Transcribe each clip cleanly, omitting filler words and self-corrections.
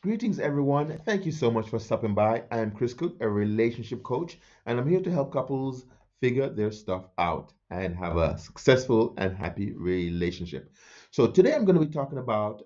Greetings, everyone. Thank you so much for stopping by. I am Chris Cook, a relationship coach, and I'm here to help couples figure their stuff out and have a successful and happy relationship. So today I'm going to be talking about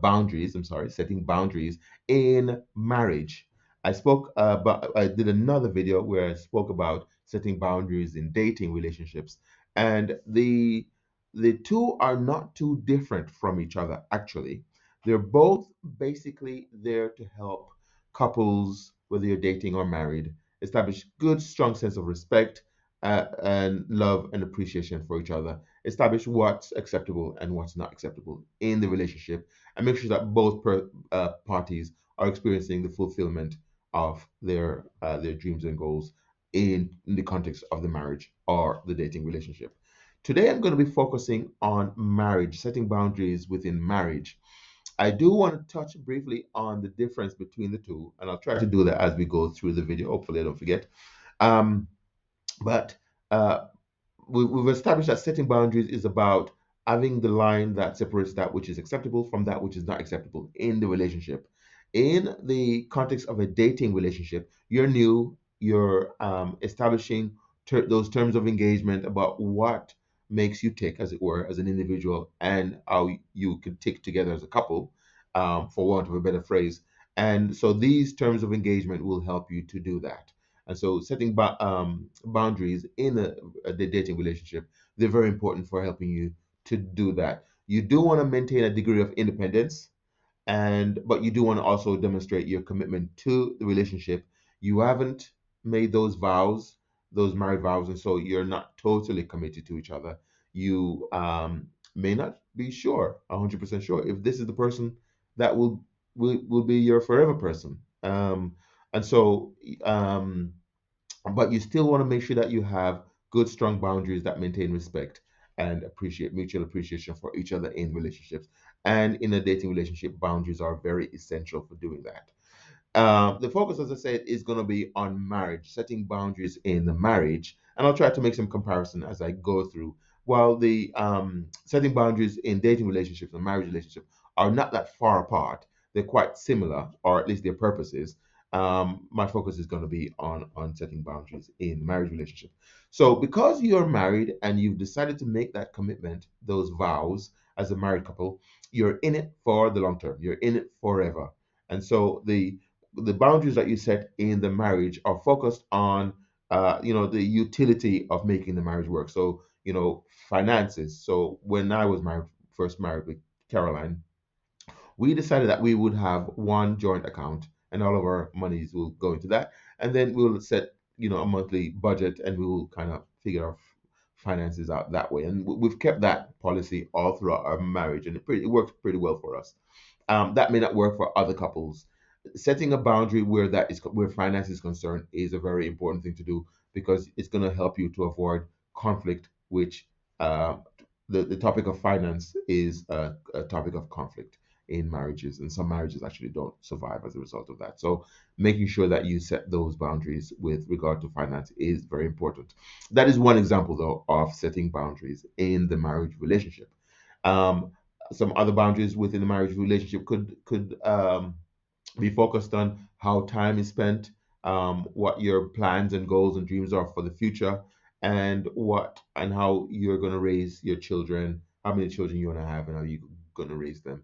boundaries. I'm sorry, setting boundaries in marriage. I did another video where I spoke about setting boundaries in dating relationships, and the two are not too different from each other, actually. They're both basically there to help couples, whether you're dating or married, establish good, strong sense of respect and love and appreciation for each other. Establish what's acceptable and what's not acceptable in the relationship, and make sure that both parties are experiencing the fulfillment of their dreams and goals in the context of the marriage or the dating relationship. Today, I'm going to be focusing on marriage, setting boundaries within marriage. I do want to touch briefly on the difference between the two, and I'll try to do that as we go through the video. Hopefully, I don't forget. Um, but uh, we've established that setting boundaries is about having the line that separates that which is acceptable from that which is not acceptable in the relationship. In the context of a dating relationship, you're new, you're establishing those terms of engagement about what makes you tick, as it were, as an individual, and how you could tick together as a couple, for want of a better phrase. And so these terms of engagement will help you to do that. And so setting boundaries in the dating relationship, they're very important for helping you to do that. You do want to maintain a degree of independence, and but you do want to also demonstrate your commitment to the relationship. You haven't made those vows, those married vows, and so you're not totally committed to each other. You may not be sure, 100% sure, if this is the person that will be your forever person. And so um, but you still want to make sure that you have good, strong boundaries that maintain respect and appreciate mutual appreciation for each other in relationships. And in a dating relationship, boundaries are very essential for doing that. The focus, as I said, is going to be on marriage, setting boundaries in the marriage, and I'll try to make some comparison as I go through. While the setting boundaries in dating relationships and marriage relationships are not that far apart, they're quite similar, or at least their purposes. My focus is going to be on setting boundaries in marriage relationship. So, because you're married and you've decided to make that commitment, those vows as a married couple, you're in it for the long term. You're in it forever, and so the boundaries that you set in the marriage are focused on the utility of making the marriage work. So finances. So when I was first married with Caroline, we decided that we would have one joint account and all of our monies will go into that, and then we'll set a monthly budget, and we will kind of figure our finances out that way. And we've kept that policy all throughout our marriage, and it works pretty well for us. That may not work for other couples. Setting a boundary where finance is concerned is a very important thing to do, because it's going to help you to avoid conflict, which uh, the topic of finance is a topic of conflict in marriages, and some marriages actually don't survive as a result of that. So making sure that you set those boundaries with regard to finance is very important. That is one example, though, of setting boundaries in the marriage relationship. um, some other boundaries within the marriage relationship could be focused on how time is spent, what your plans and goals and dreams are for the future, and how you're going to raise your children, how many children you want to have, and how you're going to raise them.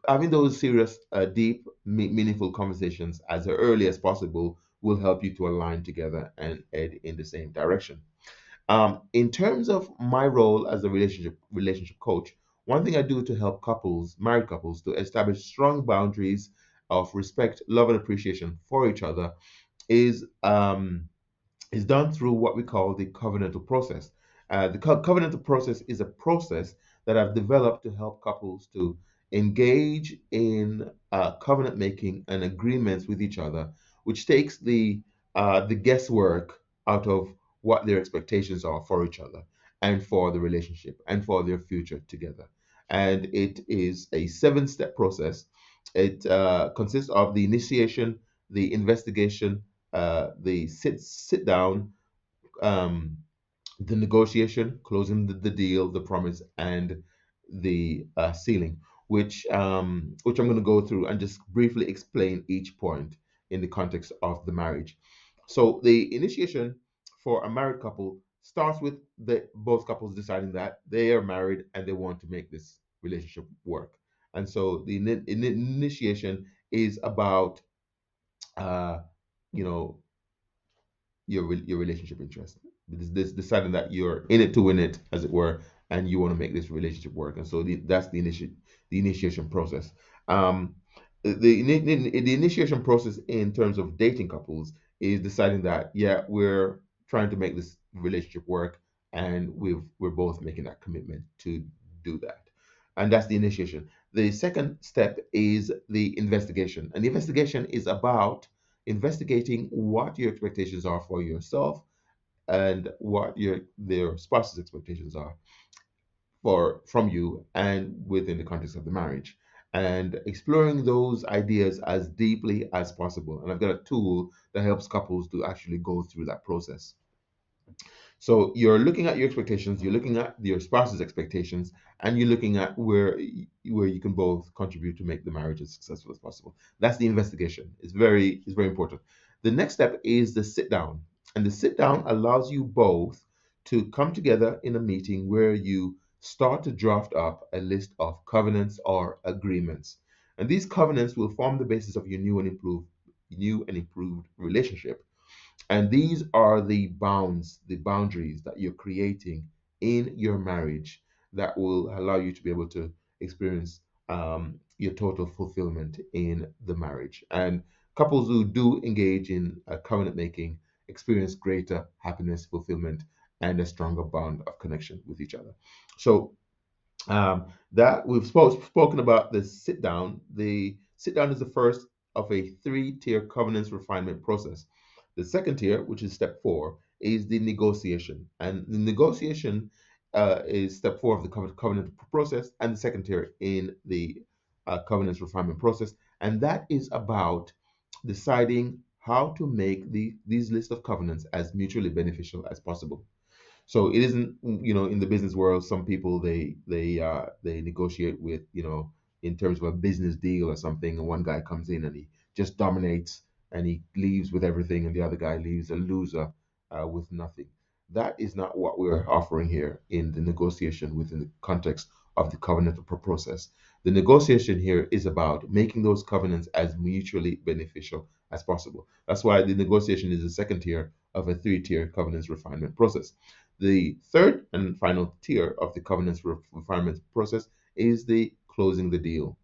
Having those serious, deep, meaningful conversations as early as possible will help you to align together and head in the same direction. In terms of my role as a relationship coach, one thing I do to help married couples, to establish strong boundaries of respect, love, and appreciation for each other is done through what we call the covenantal process. The covenantal process is a process that I've developed to help couples to engage in covenant making and agreements with each other, which takes the guesswork out of what their expectations are for each other and for the relationship and for their future together. And it is a seven-step process. It consists of the initiation, the investigation, the sit down, um, the negotiation, closing the deal, the promise, and the sealing. which I'm going to go through and just briefly explain each point in the context of the marriage. So the initiation for a married couple starts with the both couples deciding that they are married and they want to make this relationship work. And so the initiation is about uh, you know your relationship interest. This deciding that you're in it to win it, as it were, and you want to make this relationship work. And so that's the initiation process. Um, the initiation process in terms of dating couples is deciding that, yeah, we're trying to make this relationship work, and we're both making that commitment to do that. And that's the initiation. The second step is the investigation, and the investigation is about investigating what your expectations are for yourself and what their spouse's expectations are for from you and within the context of the marriage, and exploring those ideas as deeply as possible. And I've got a tool that helps couples to actually go through that process. So you're looking at your expectations, you're looking at your spouse's expectations, and you're looking at where you can both contribute to make the marriage as successful as possible. That's the investigation. It's very important. The next step is the sit down, and the sit down allows you both to come together in a meeting where you start to draft up a list of covenants or agreements, and these covenants will form the basis of your new and improved relationship. And these are the boundaries that you're creating in your marriage that will allow you to be able to experience your total fulfillment in the marriage. And couples who do engage in covenant making experience greater happiness, fulfillment, and a stronger bond of connection with each other. So that we've spoken about the sit down. The sit down is the first of a three-tier covenants refinement process. The second tier, which is step four, is the negotiation, and the negotiation is step four of the covenant process, and the second tier in the covenants refinement process, and that is about deciding how to make these list of covenants as mutually beneficial as possible. So it isn't, in the business world, some people they negotiate with, in terms of a business deal or something, and one guy comes in and he just dominates and he leaves with everything, and the other guy leaves a loser with nothing. That is not what we're offering here in the negotiation within the context of the covenant process. The negotiation here is about making those covenants as mutually beneficial as possible. That's why the negotiation is the second tier of a three-tier covenants refinement process. The third and final tier of the covenants refinement process is the closing the deal.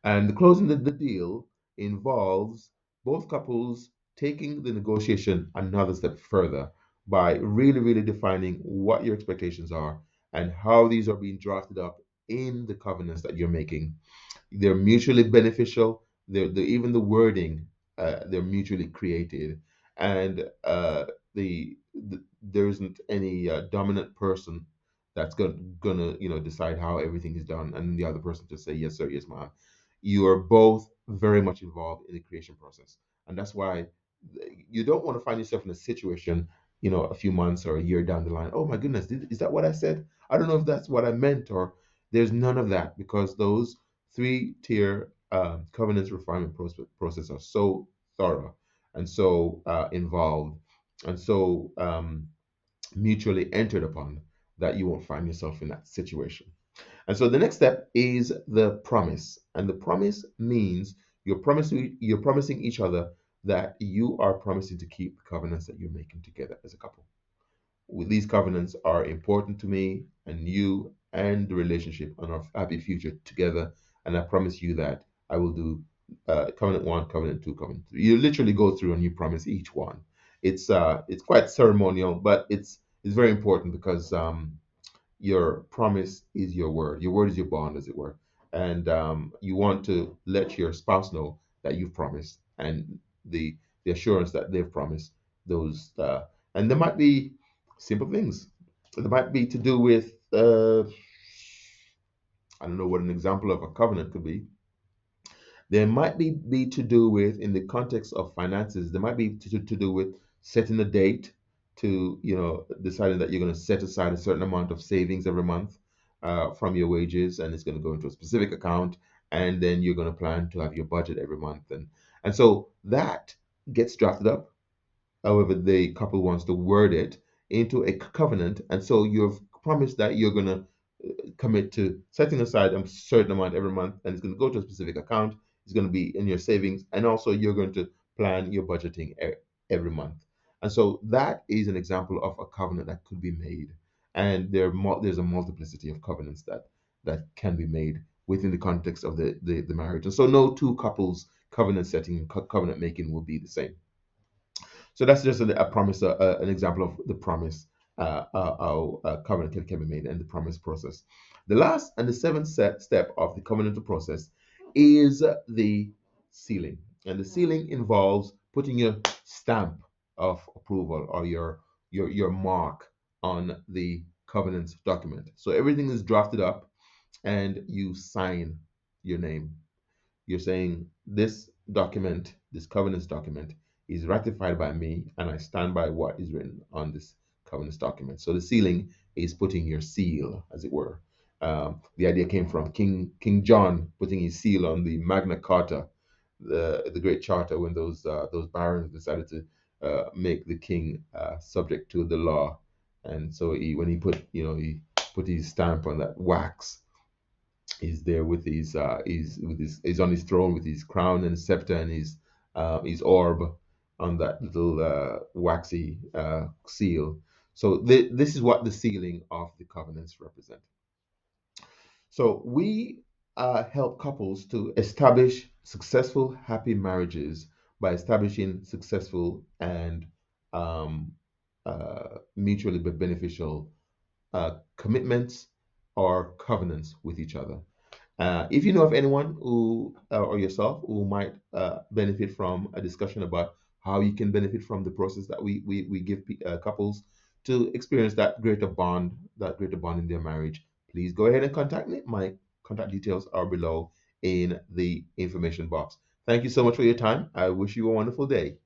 And the closing the deal involves both couples taking the negotiation another step further by really, really defining what your expectations are and how these are being drafted up in the covenants that you're making. They're mutually beneficial. Even the wording, they're mutually created, and there isn't any dominant person that's gonna decide how everything is done, and the other person just say yes sir, yes ma'am. You are both very much involved in the creation process, and that's why you don't want to find yourself in a situation, a few months or a year down the line. Oh my goodness, is that what I said? I don't know if that's what I meant. Or there's none of that, because those three-tier covenants refinement process are so thorough and so involved and so mutually entered upon that you won't find yourself in that situation. And so the next step is the promise. And the promise means you're promising each other that you are promising to keep the covenants that you're making together as a couple. These covenants are important to me and you and the relationship and our happy future together. And I promise you that I will do covenant one, covenant two, covenant three. You literally go through and you promise each one. It's quite ceremonial, but it's very important because your promise is your word. Your word is your bond, as it were. And you want to let your spouse know that you've promised, and the assurance that they've promised those. And there might be simple things. There might be to do with I don't know what an example of a covenant could be. There might be to do with, in the context of finances, there might be to do with setting a date to, deciding that you're going to set aside a certain amount of savings every month. from your wages, and it's going to go into a specific account, and then you're going to plan to have your budget every month, and so that gets drafted up however the couple wants to word it into a covenant. And so you've promised that you're going to commit to setting aside a certain amount every month, and it's going to go to a specific account. It's going to be in your savings, and also you're going to plan your budgeting every month. And so that is an example of a covenant that could be made. And there's a multiplicity of covenants that can be made within the context of the marriage. And so no two couples covenant setting, covenant making will be the same. So that's just a promise, an example of the promise, how a covenant can be made, and the promise process. The last and the seventh step of the covenantal process is the sealing. And the sealing involves putting your stamp of approval, or your mark on the covenant document. So everything is drafted up and you sign your name. You're saying this document, this covenants document, is ratified by me, and I stand by what is written on this covenants document. So the sealing is putting your seal, as it were. The idea came from King John putting his seal on the Magna Carta, the Great Charter, when those barons decided to make the king subject to the law, and so when he put he put his stamp on that wax. He's there with he's on his throne with his crown and scepter and his orb on that little waxy seal. So this is what the sealing of the covenants represent. So we help couples to establish successful, happy marriages by establishing successful and mutually beneficial commitments or covenants with each other. If you know of anyone who or yourself who might benefit from a discussion about how you can benefit from the process that we give couples to experience that greater bond in their marriage, please go ahead and contact me. My contact details are below in the information box. Thank you so much for your time. I wish you a wonderful day.